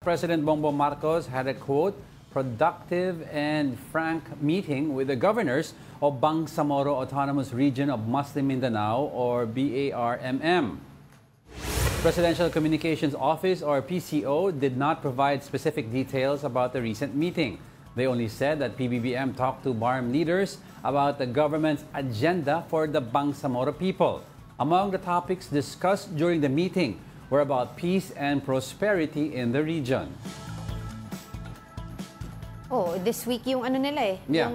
President Bongbong Marcos had a quote, productive and frank meeting with the governors of Bangsamoro Autonomous Region of Muslim Mindanao or BARMM. Presidential Communications Office or PCO did not provide specific details about the recent meeting. They only said that PBBM talked to BARM leaders about the government's agenda for the Bangsamoro people. Among the topics discussed during the meeting were about peace and prosperity in the region. Oh, this week yung ano nila eh. Yeah.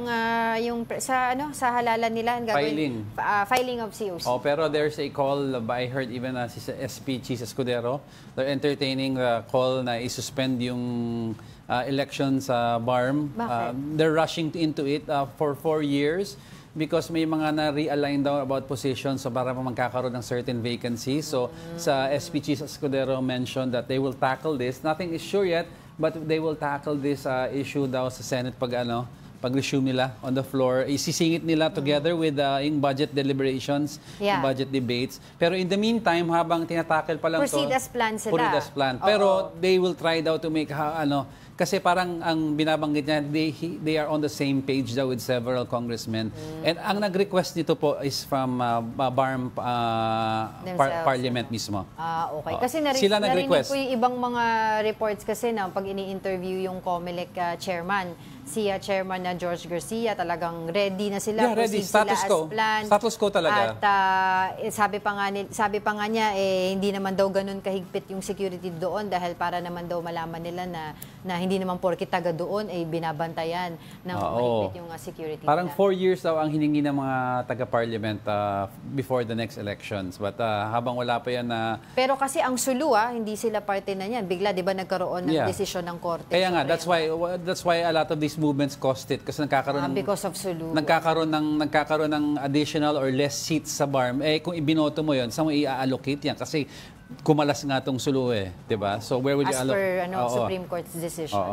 Yung sa halalan nila Filing. Filing of COC. Oh, pero there's a call, I heard even si SP Cheese Escudero, they're entertaining the call na i-suspend yung election sa BARM. They're rushing into it for 4 years because may mga na-realign daw about positions so para magkakaroon ng certain vacancies. So sa SP Cheese Escudero mentioned that they will tackle this. Nothing is sure yet, but they will tackle this issue daw sa Senate pag-resume nila on the floor. Isisingit nila together with yung budget deliberations, yung budget debates. Pero in the meantime, habang tinatackle pa lang proceed as planned sila. Proceed as planned. Pero they will try daw to make kasi parang ang binabanggit niya, they are on the same page daw with several congressmen. And ang nag-request nito po is from BARM Parliament mismo. Okay. Kasi narinig po yung ibang mga reports kasi na pag ini-interview yung COMELEC chairman, si Chairman na George Garcia, talagang ready na sila. Yeah, ready. Status quo. Status quo talaga. At sabi pa nga niya, hindi naman daw ganun kahigpit yung security doon dahil para naman daw malaman nila na hindi naman porke taga doon ay binabantayan ng mahigpit yung security parang nila. 4 years daw ang hiningi ng mga taga-parliament before the next elections. But habang wala pa yan na... Pero kasi ang Sulu, hindi sila parte na yan. Bigla, di ba, nagkaroon ng desisyon ng korte. Kaya nga, that's why a lot of these movements cost it kasi nagkakaroon ng because of Sulu. Nagkakaroon ng additional or less seats sa BARM. Kung ibinoto mo 'yon, saan mo i-allocate yan kasi kumalas nga tong Sulu 'di ba? So where would you allocate? As per Supreme Court's decision.